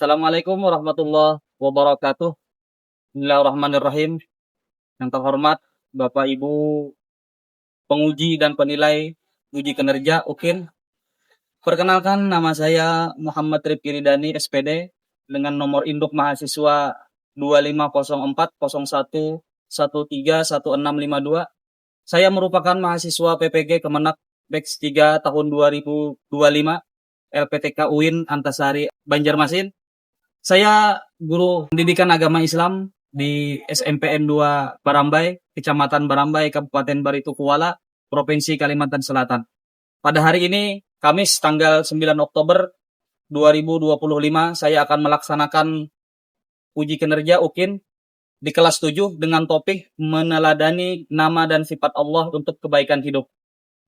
Assalamualaikum warahmatullahi wabarakatuh. Bismillahirrahmanirrahim. Yang terhormat Bapak Ibu penguji dan penilai uji kinerja UKIN. Perkenalkan, nama saya Muhammad Rifki Ridani SPD dengan nomor induk mahasiswa 250401131652. Saya merupakan mahasiswa PPG Kemenak Batch 3 tahun 2025 LPTK UIN Antasari Banjarmasin. Saya guru pendidikan agama Islam di SMPN 2 Barambai, Kecamatan Barambai, Kabupaten Barito Kuala, Provinsi Kalimantan Selatan. Pada hari ini, Kamis tanggal 9 Oktober 2025, saya akan melaksanakan uji kinerja UKIN di kelas 7 dengan topik meneladani nama dan sifat Allah untuk kebaikan hidup.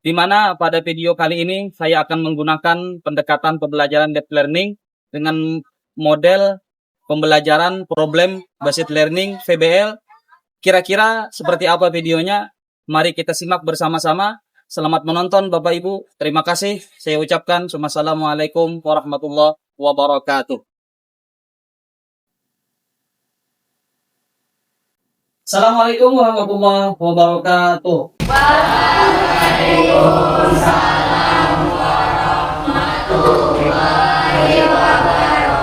Di mana pada video kali ini saya akan menggunakan pendekatan pembelajaran deep learning dengan model pembelajaran problem based learning VBL. Kira-kira seperti apa videonya? Mari kita simak bersama-sama. Selamat menonton Bapak Ibu. Terima kasih. Saya ucapkan Assalamualaikum warahmatullahi wabarakatuh. Assalamualaikum warahmatullahi wabarakatuh. Waalaikumsalam warahmatullahi wabarakatuh.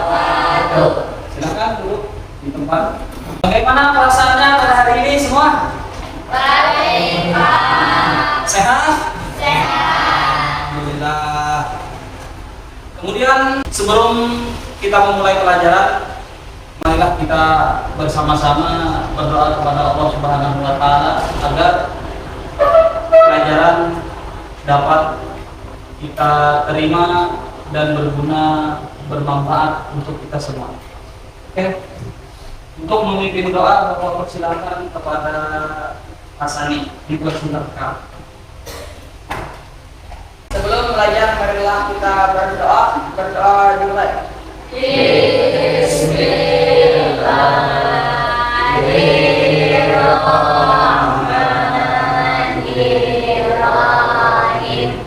Silakan duduk di tempat. Bagaimana perasaannya pada hari ini semua? Baik, Pak. Sehat? Sehat. Alhamdulillah. Kemudian sebelum kita memulai pelajaran, marilah kita bersama-sama berdoa kepada Allah Subhanahu wa taala agar pelajaran dapat kita terima dan berguna, bermanfaat untuk kita semua. Oke. Untuk memimpin doa, Bapak persilakan kepada Hasani dipersilakan. Sebelum belajar, marilah kita berdoa. Berdoa dimulai. Bismillahirrahmanirrahim.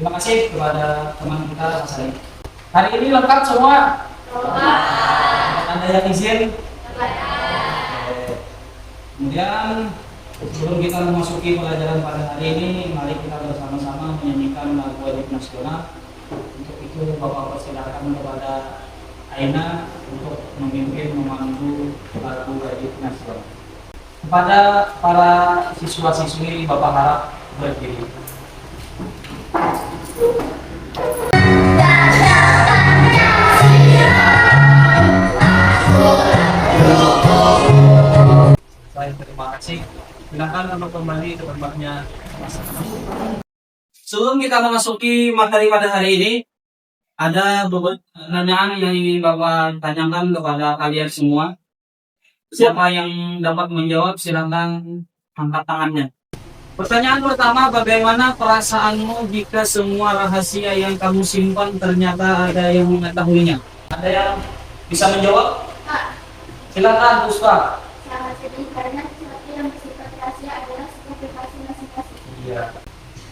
Terima kasih kepada teman kita Hasani. Hari ini lengkap semua? Ada yang izin? Kemudian sebelum kita memasuki pelajaran pada hari ini, mari kita bersama-sama menyanyikan lagu wajib nasional. Untuk itu Bapak persilakan kepada Aina untuk memimpin memandu lagu wajib nasional. Kepada para siswa-siswi, Bapak harap berdiri. Baik, terima kasih. Silakan untuk kembali ke tempatnya. Sebelum kita memasuki materi pada hari ini, ada beberapa pertanyaan yang ingin Bapak tanyakan kepada kalian semua. Siapa yang dapat menjawab, silakan angkat tangannya. Pertanyaan pertama, bagaimana perasaanmu jika semua rahasia yang kamu simpan ternyata ada yang mengetahuinya? Ada yang bisa menjawab? Pak, Silakan, Puspa. sangat sedih karena sesuatu yang bersifat rahasia adalah sebuah privasi masing-masing. Iya.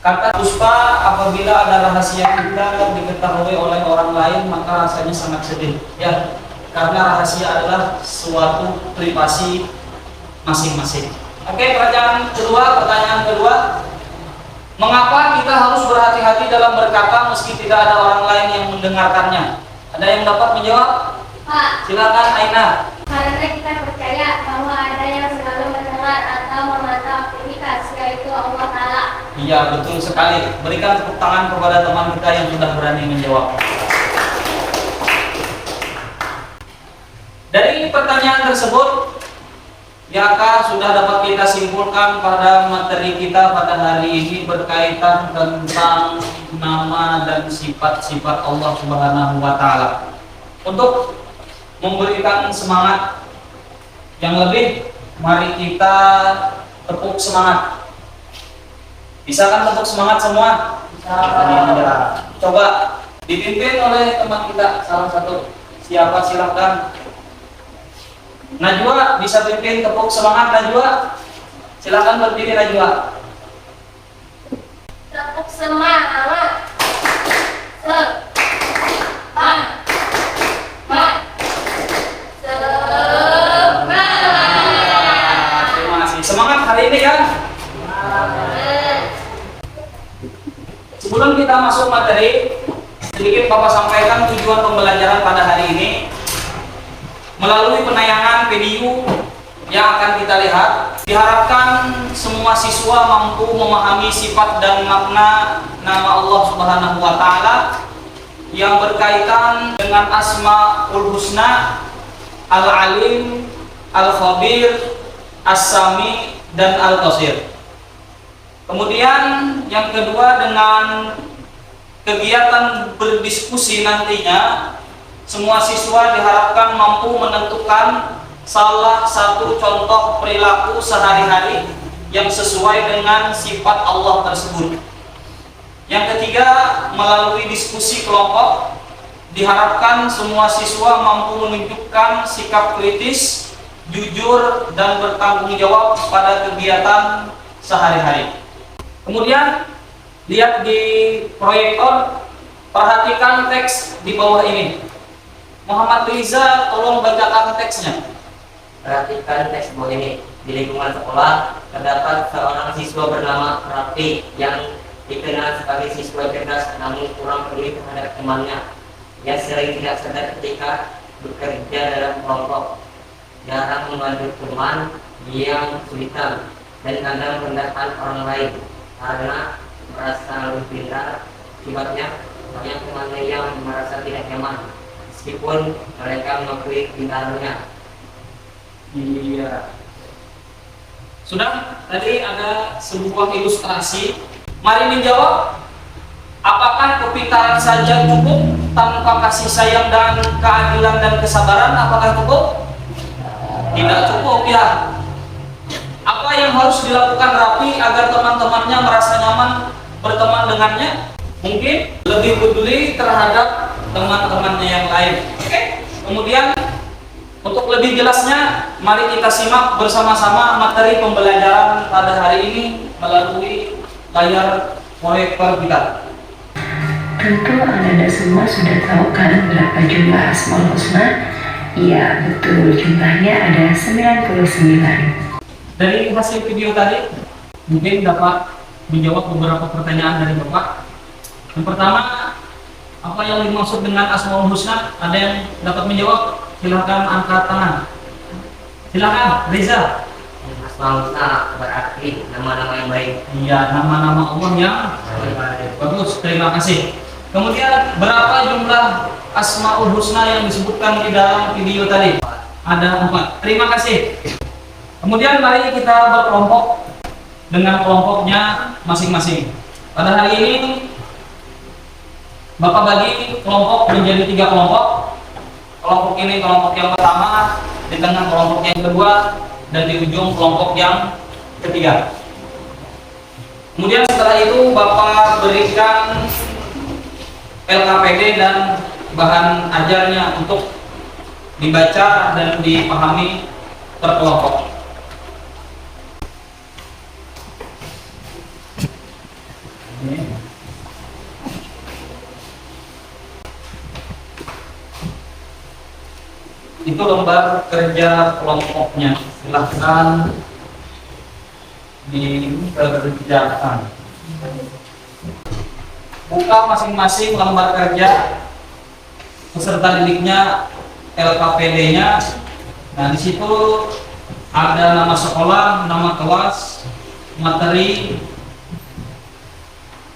Kata Puspa, apabila ada rahasia kita diketahui oleh orang lain, maka rasanya sangat sedih. Ya, karena rahasia adalah suatu privasi masing-masing. Oke, pertanyaan kedua, mengapa kita harus berhati-hati dalam berkata meski tidak ada orang lain yang mendengarkannya? Ada yang dapat menjawab? Pak, Silakan, Aina. karena kita percaya bahwa ada yang selalu mendengar atau memantau aktivitas, yaitu Allah Ta'ala. Iya, betul sekali. Berikan tepuk tangan kepada teman kita yang sudah berani menjawab. Dari pertanyaan tersebut, Ya Kak, sudah dapat kita simpulkan pada materi kita pada hari ini berkaitan tentang nama dan sifat-sifat Allah Subhanahu wa taala. Untuk memberikan semangat yang lebih, mari kita tepuk semangat. Bisa kan tepuk semangat semua? Ya. Coba dipimpin oleh teman kita salah satu. Siapa silakan. Najwa bisa pimpin tepuk semangat Najwa. Silakan berdiri Najwa. Tepuk semangat. Semangat. Terima kasih. Semangat hari ini kan? Sebelum kita masuk materi, sedikit Bapak sampaikan tujuan pembelajaran pada hari ini. Melalui penayangan video yang akan kita lihat, diharapkan semua siswa mampu memahami sifat dan makna nama Allah Subhanahu wa taala yang berkaitan dengan Asmaul Husna, Al-Alim, Al-Khabir, As-Sami, dan Al-Qasir. Kemudian yang kedua, dengan kegiatan berdiskusi nantinya, semua siswa diharapkan mampu menentukan salah satu contoh perilaku sehari-hari yang sesuai dengan sifat Allah tersebut. Yang ketiga, melalui diskusi kelompok, diharapkan semua siswa mampu menunjukkan sikap kritis, jujur, dan bertanggung jawab pada kegiatan sehari-hari. Kemudian, lihat di proyektor, perhatikan teks di bawah ini. Muhammad Riza, tolong bacakan teksnya. Perhatikan teks bawah ini. Di lingkungan sekolah terdapat seorang siswa bernama Rafi yang dikenal sebagai siswa cerdas namun kurang peduli terhadap temannya. Ia sering tidak sadar ketika bekerja dalam kelompok, jarang membantu teman yang kesulitan, dan kadang merendahkan orang lain karena merasa lebih pintar. Akibatnya banyak temannya yang merasa tidak nyaman meskipun mereka mengakui pintarnya. Iya. Sudah, tadi ada sebuah ilustrasi. Mari menjawab, apakah kepintaran saja cukup tanpa kasih sayang dan keadilan dan kesabaran? Apakah cukup? Tidak cukup ya. Apa yang harus dilakukan Rafi agar teman-temannya merasa nyaman berteman dengannya? Mungkin lebih peduli terhadap teman-temannya yang lain. Oke. Kemudian untuk lebih jelasnya, mari kita simak bersama-sama materi pembelajaran pada hari ini melalui layar proyektor kita. Tentu Anda semua sudah tahu kan berapa jumlah Asmaul Husna? Iya, betul, jumlahnya ada 99. Dari hasil video tadi, mungkin dapat menjawab beberapa pertanyaan dari Bapak. Yang pertama, apa yang dimaksud dengan Asmaul Husna? Ada yang dapat menjawab? Silakan angkat tangan. Silakan, Reza. Asmaul Husna berarti nama-nama yang baik. Iya, nama-nama Allah yang baik. Bagus, terima kasih. Kemudian, berapa jumlah Asmaul Husna yang disebutkan di dalam video tadi? Ada 4. Terima kasih. Kemudian mari kita berkelompok dengan kelompoknya masing-masing. Pada hari ini Bapak bagi kelompok menjadi 3 kelompok. Kelompok ini kelompok yang pertama, di tengah kelompok yang kedua, dan di ujung kelompok yang ketiga. Kemudian setelah itu Bapak berikan LKPD dan bahan ajarnya untuk dibaca dan dipahami per kelompok. Itu lembar kerja kelompoknya, silahkan dikerjakan. Buka masing-masing lembar kerja peserta didiknya, LKPD-nya. Nah, di situ ada nama sekolah, nama kelas, materi,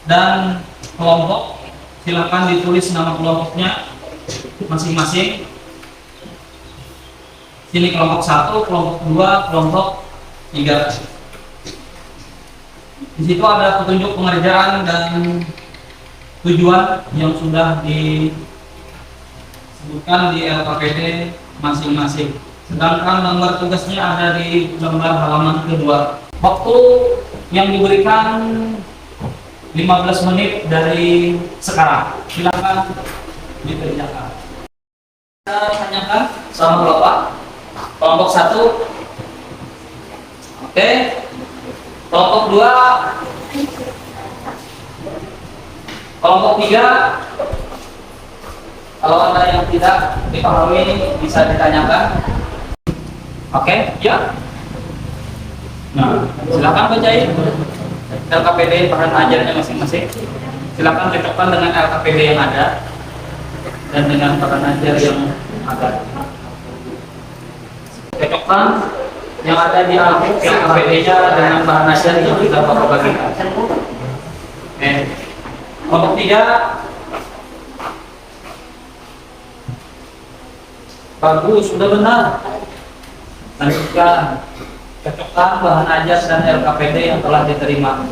dan kelompok. Silakan ditulis nama kelompoknya masing-masing. Sini kelompok 1, kelompok 2, kelompok 3. Di situ ada petunjuk pengerjaan dan tujuan yang sudah disebutkan di LKPD masing-masing. Sedangkan lembar tugasnya ada di lembar halaman kedua. Waktu yang diberikan 15 menit dari sekarang. Silakan dikerjakan. Kita tanyakan sama Bapak. Kelompok 1. Oke. Kelompok 2. Kelompok 3. Kalau ada yang tidak dipahami bisa ditanyakan. Oke, ya. Nah, silakan bacain LKPD bahan ajarnya masing-masing. Silakan cocokkan dengan LKPD yang ada dan dengan bahan ajar yang ada. Cocokkan yang ada di album LKPD-nya dengan bahan ajar yang sudah Bapak bagikan. Oke. Kelompok 3. Bagus, sudah benar. Lanjutkan. Cocokkan bahan ajar dan LKPD yang telah diterima.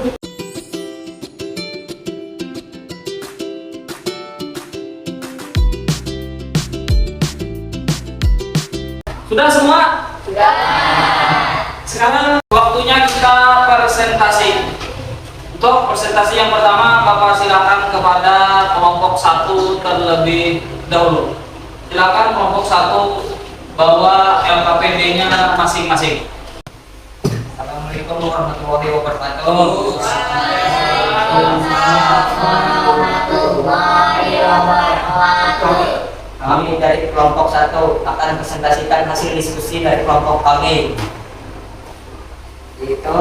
Sudah semua? Sudah. Sekarang waktunya kita presentasi. Untuk presentasi yang pertama, Bapak silakan kepada kelompok 1 terlebih dahulu. Silakan kelompok 1 bawa LKPD-nya masing-masing. Assalamualaikum warahmatullahi wabarakatuh. Kami dari kelompok 1 akan presentasikan hasil diskusi dari kelompok kami. Yaitu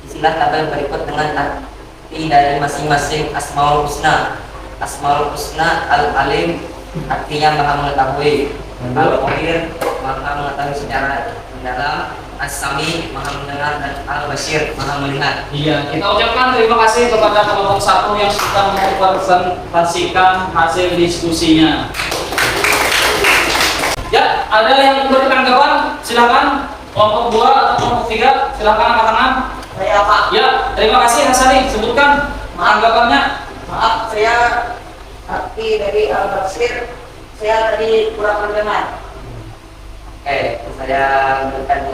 istilah tabel berikut dengan arti dari masing-masing Asmaul Husna. Asmaul Husna Al-Alim artinya maha mengetahui, Al-Khabir maha mengetahui secara mendalam, As-Sami maha mendengar, dan Al-Basir maha melihat. Iya, kita ucapkan terima kasih kepada kelompok 1 yang sudah mempresentasikan hasil diskusinya. Ya, ada yang bertanggapan? Silakan. Kelompok 2 atau kelompok 3, silakan angkat tangan. Saya Pak. Ya, terima kasih Hasani. Sebutkan tanggapannya. Maaf, saya arti dari Al-Basir. Saya tadi kurang mendengar. Oke, saya berikan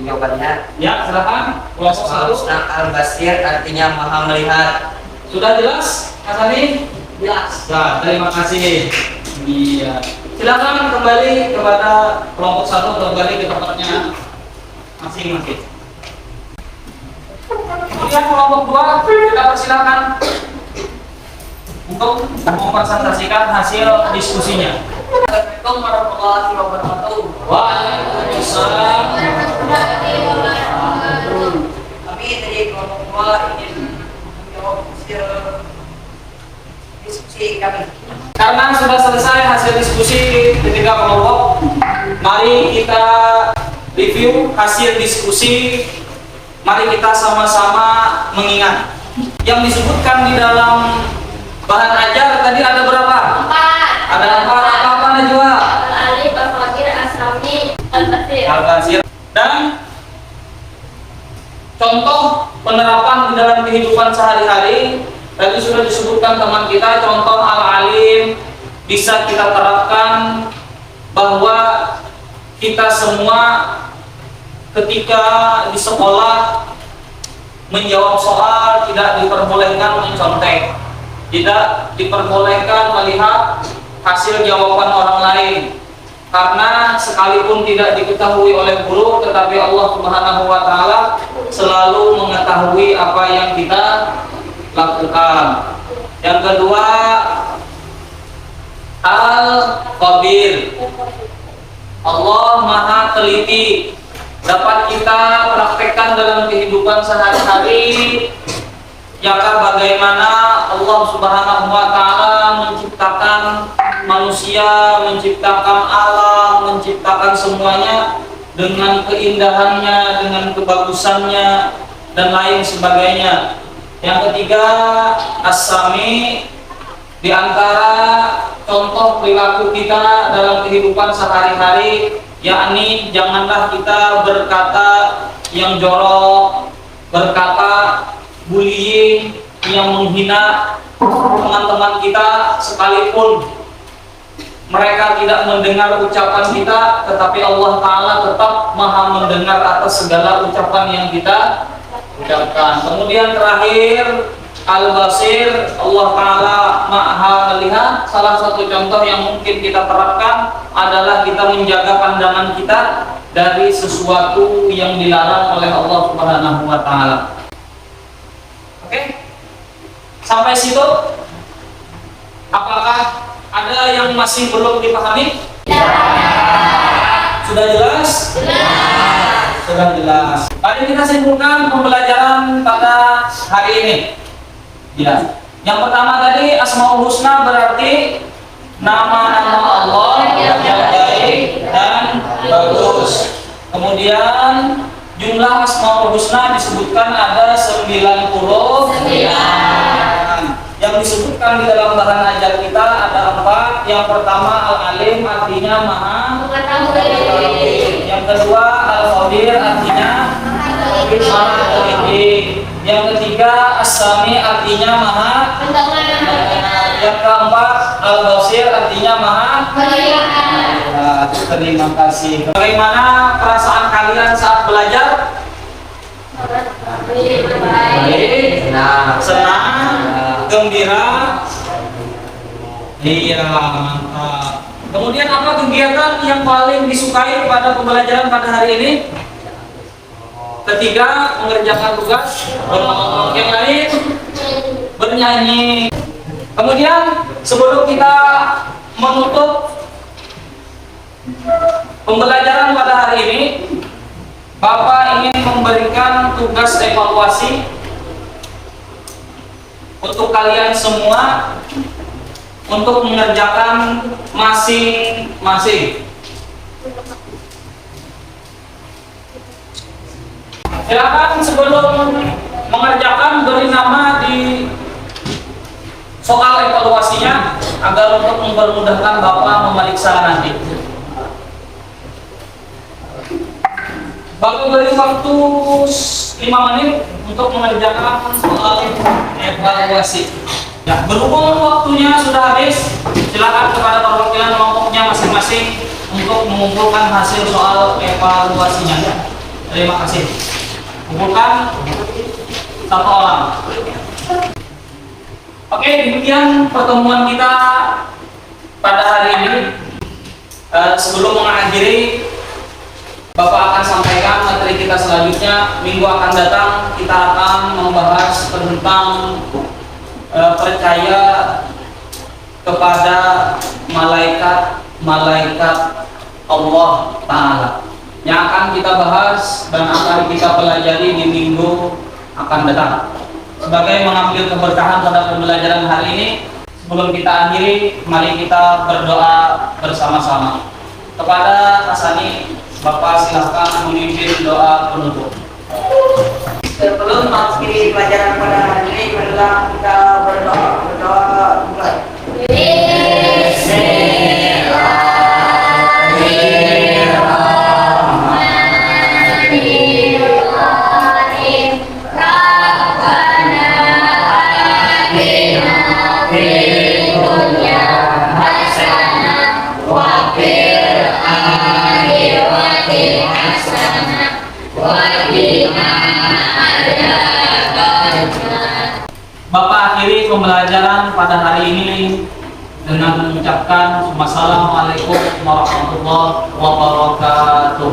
jawabannya. Ya, silakan. Kelompok 1. Husna Al-Basir artinya maha melihat. Sudah jelas, Hasani? Jelas. Ya, terima kasih. Iya. Silakan kembali kepada kelompok 1, kembali ke tempatnya masing-masing. Kemudian kelompok 2 kita persilakan untuk mempresentasikan hasil diskusinya. Assalamualaikum warahmatullahi wabarakatuh. Waalaikumsalam. Kami dari kelompok 2 ingin menjawab hasil diskusi kami. Karena sudah selesai hasil diskusi ketiga kelompok, mari kita review hasil diskusi. Mari kita sama-sama mengingat yang disebutkan di dalam bahan ajar tadi ada berapa? 4. Ada 4 apa Najwa? Al-Alif, Al-Khabir, As-Sami, Al-Basir. Al-Basir. Dan contoh penerapan di dalam kehidupan sehari-hari tadi sudah disebutkan teman kita. Contoh Al-Alim bisa kita terapkan bahwa kita semua ketika di sekolah menjawab soal tidak diperbolehkan mencontek, tidak diperbolehkan melihat hasil jawaban orang lain, karena sekalipun tidak diketahui oleh guru, tetapi Allah Subhanahu wa Ta'ala selalu mengetahui apa yang kita lakukan. Yang kedua, Al-Khabir, Allah Maha Teliti, dapat kita praktekkan dalam kehidupan sehari-hari. Jika bagaimana Allah Subhanahu wa Ta'ala menciptakan manusia, menciptakan alam, menciptakan semuanya dengan keindahannya, dengan kebagusannya, dan lain sebagainya. Yang ketiga, As-Sami, di antara contoh perilaku kita dalam kehidupan sehari-hari, yakni janganlah kita berkata yang jorok, berkata bullying yang menghina teman-teman kita, sekalipun mereka tidak mendengar ucapan kita, tetapi Allah Ta'ala tetap maha mendengar atas segala ucapan yang kita ucapkan. Kemudian terakhir, Al-Basir, Allah Ta'ala maha melihat. Salah satu contoh yang mungkin kita terapkan adalah kita menjaga pandangan kita dari sesuatu yang dilarang oleh Allah Subhanahu wa Ta'ala. Oke? Sampai situ, apakah ada yang masih belum dipahami? Sudah jelas? Sudah jelas. Mari kita simpulkan pembelajaran pada hari ini. Ya. Yang pertama tadi, Asmaul Husna berarti nama-nama Allah yang baik dan bagus. Kemudian jumlah Asmaul Husna disebutkan ada 99. Yang disebutkan di dalam bahan ajar kita ada 4. Yang pertama Al-Alim, artinya maha mengetahui. Yang kedua Al-Khabir, artinya maha teliti. Yang ketiga As-Sami, artinya maha mendengar. Yang keempat Al-Basir, artinya maha melihat. Terima kasih. Bagaimana perasaan kalian saat belajar? Baik, senang, gembira. Iya, mantap. Kemudian apa kegiatan yang paling disukai pada pembelajaran pada hari ini? Ketiga, mengerjakan tugas. Yang lain, bernyanyi. Kemudian sebelum kita menutup pembelajaran pada hari ini, Bapak ingin memberikan tugas evaluasi untuk kalian semua untuk mengerjakan masing-masing. Silakan sebelum mengerjakan beri nama di soal evaluasinya agar untuk mempermudahkan Bapak memeriksa nanti. Bapak beri waktu 5 menit untuk mengerjakan soal evaluasi. Ya, berhubung waktunya sudah habis, silakan kepada perwakilan kelompoknya masing-masing untuk mengumpulkan hasil soal evaluasinya. Terima kasih. Kumpulkan 1 orang. Oke, demikian pertemuan kita pada hari ini. Sebelum mengakhiri, Bapak akan sampaikan materi kita selanjutnya. Minggu akan datang kita akan membahas tentang percaya kepada malaikat Allah Ta'ala, yang akan kita bahas dan akan kita pelajari di minggu akan datang. Sebagai mengambil keberkahan pada pembelajaran hari ini, sebelum kita akhiri, mari kita berdoa bersama-sama. Kepada Hasani, Bapak silahkan memimpin doa penutup. Sebelum mengakhiri pelajaran pada hari ini, marilah kita berdoa mulai. Bapak akhiri pembelajaran pada hari ini dengan mengucapkan Wassalamualaikum warahmatullahi wabarakatuh.